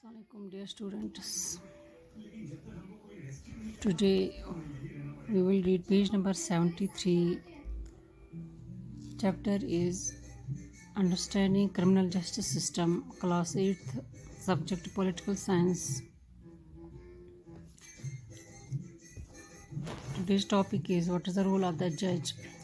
Assalamualaikum dear students. Today we will read page number 73. Chapter is Understanding Criminal Justice System, Class 8th, Subject Political Science. Today's topic is what is the role of the judge.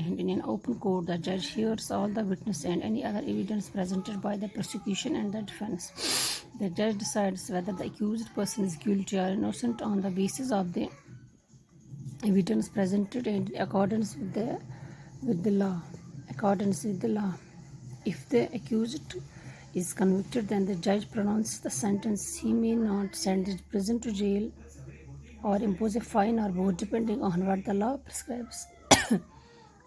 and in an open court. The judge hears all the witness and any other evidence presented by the prosecution and the defense. The judge decides whether the accused person is guilty or innocent on the basis of the evidence presented and in accordance with the law. If the accused is convicted, then the judge pronounces the sentence. He may not send the person to jail or impose a fine or both, depending on what the law prescribes.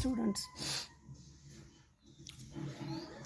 students,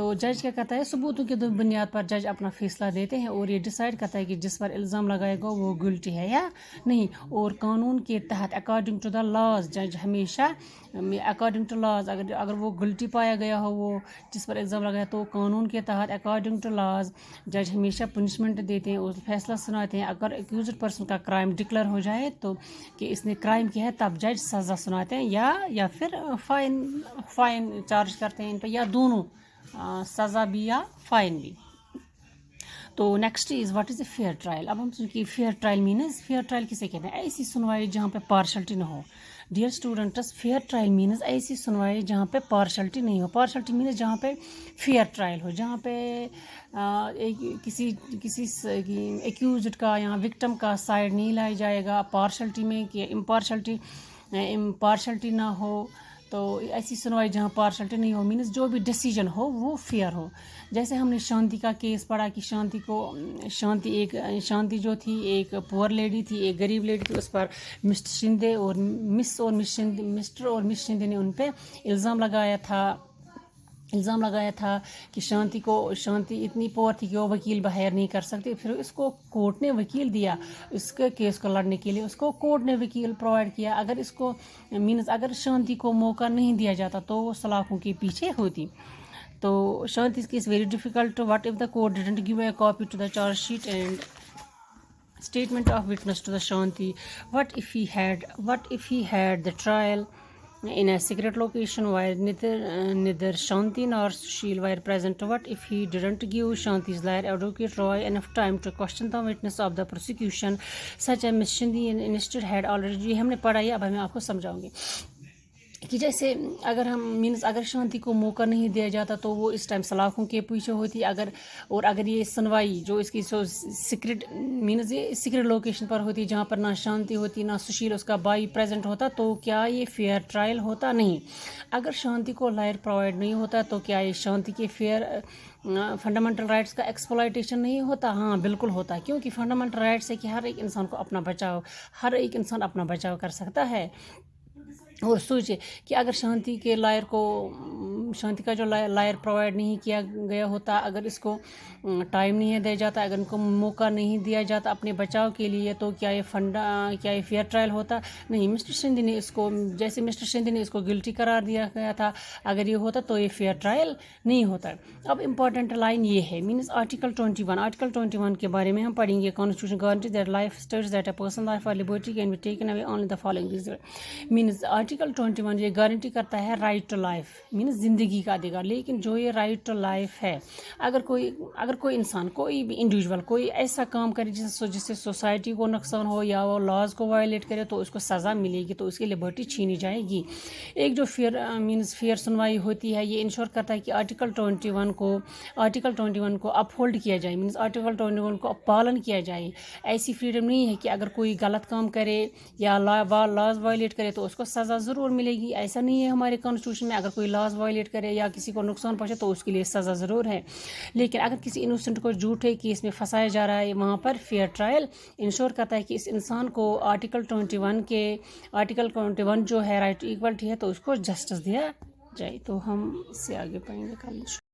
تو جج کیا کرتا ہے, ثبوتوں کی بنیاد پر جج اپنا فیصلہ دیتے ہیں اور یہ ڈیسائیڈ کرتا ہے کہ جس پر الزام لگائے گا وہ گلٹی ہے یا نہیں. اور قانون کے تحت اکارڈنگ ٹو دا لاز جج ہمیشہ اکارڈنگ ٹو لاز اگر وہ گلٹی پایا گیا ہو وہ جس پر الزام لگایا, تو قانون کے تحت اکارڈنگ ٹو لاز جج ہمیشہ پنشمنٹ دیتے ہیں اور فیصلہ سناتے ہیں. اگر ایکیوزڈ پرسن کا کرائم ڈکلیئر ہو جائے تو کہ اس نے کرائم کیا ہے, تب جج سزا سناتے ہیں یا پھر فائن چارج کرتے ہیں ان پہ, یا دونوں, سزا بھی یا فائن بھی. تو next is what is a fair trial. اب ہم سنیں fair trial means, fair trial کسے کہتے ہیں؟ ایسی سنوائی جہاں پہ پارشلٹی نہ ہو. Dear students, fair trial means ایسی سنوائی جہاں پہ پارشلٹی نہیں ہو. پارشلٹی مینز جہاں پہ فیئر ٹرائل ہو, جہاں پہ کسی ایکیوزڈ کا یا وکٹم کا سائڈ نہیں لایا جائے گا پارشلٹی میں, کہ امپارشلٹی نہ ہو. تو ایسی سنوائی جہاں پارشلٹی نہیں ہو مینز جو بھی ڈیسیجن ہو وہ فیئر ہو. جیسے ہم نے شانتی کا کیس پڑھا کہ شانتی جو تھی ایک پور لیڈی تھی, ایک غریب لیڈی تھی, اس پر مسٹر شندے اور مسٹر اور مس شندے نے ان پہ الزام لگایا تھا کہ شانتی اتنی پور تھی کہ وہ وکیل ہائر نہیں کر سکتی. پھر اس کو کورٹ نے وکیل دیا اس کے کیس کو لڑنے کے لیے, اس کو کورٹ نے وکیل پرووائڈ کیا. اگر شانتی کو موقع نہیں دیا جاتا تو وہ سلاخوں کے پیچھے ہوتی. تو Shanti case very difficult. What if the court didn't give a copy to the charge sheet and statement of witness to the Shanti? What if he had the trial in a secret location where neither Shanti nor Sushil were present? What if he didn't give Shanti's lawyer advocate Roy enough time to question the witness of the prosecution such as Miss Shindi instead had already? ہم نے پڑھا ہے, اب میں آپ کو سمجھاؤں گی کہ جیسے اگر شانتی کو موقع نہیں دیا جاتا تو وہ اس ٹائم سلاخوں کے پیچھے ہوتی. اگر یہ سنوائی جو اس کی سیکرٹ لوکیشن پر ہوتی جہاں پر نہ شانتی ہوتی نہ سشیل اس کا بھائی پریزنٹ ہوتا, تو کیا یہ فیئر ٹرائل ہوتا؟ نہیں. اگر شانتی کو لائر پرووائڈ نہیں ہوتا تو کیا یہ شانتی کے فنڈامنٹل رائٹس کا ایکسپلائٹیشن نہیں ہوتا؟ ہاں بالکل ہوتا, کیونکہ فنڈامنٹل رائٹس ہے کہ ہر ایک انسان اپنا بچاؤ کر سکتا ہے. اور سوچے کہ اگر شانتی کا جو لائر پرووائڈ نہیں کیا گیا ہوتا, اگر اس کو ٹائم نہیں دیا جاتا, اگر ان کو موقع نہیں دیا جاتا اپنے بچاؤ کے لیے, تو کیا یہ فیئر ٹرائل ہوتا؟ نہیں. مسٹر شندے نے اس کو گلٹی قرار دیا گیا تھا, اگر یہ ہوتا تو یہ فیئر ٹرائل نہیں ہوتا. اب امپورٹنٹ لائن یہ ہے مینز آرٹیکل 21 کے بارے میں ہم پڑھیں گے. Constitution guarantees that life states that a person life اور liberty can be taken away only the following means article 21 یہ گارنٹی کرتا ہے رائٹ ٹو لائف مینز زندگی کا ادھیکار. لیکن جو یہ رائٹ ٹو لائف ہے, اگر کوئی انسان, کوئی بھی انڈیویجول کوئی ایسا کام کرے جس سے سوسائٹی کو نقصان ہو یا وہ لاز کو وائلیٹ کرے تو اس کو سزا ملے گی, تو اس کی لبرٹی چھینی جائے گی. ایک جو فیئر سنوائی ہوتی ہے یہ انشور کرتا ہے کہ آرٹیکل 21 کو اپ ہولڈ کیا جائے مینز آرٹیکل 21 کو پالن کیا جائے. ایسی فریڈم نہیں ہے کہ اگر کوئی غلط کام کرے یا لاز وائلیٹ کرے تو اس کو سزا ضرور ملے گی. ایسا نہیں ہے ہمارے کانسٹیٹیوشن میں, اگر کوئی لاز وائلیٹ کرے یا کسی کو نقصان پہنچے تو اس کے لیے سزا ضرور ہے. لیکن اگر کسی انوسنٹ کو جھوٹے کیس میں پھنسایا جا رہا ہے, وہاں پر فیئر ٹرائل انشور کرتا ہے کہ اس انسان کو آرٹیکل 21 جو ہے رائٹ ٹو ایکوالٹی ہے, تو اس کو جسٹس دیا جائے. تو ہم اس سے آگے پڑھیں گے کل.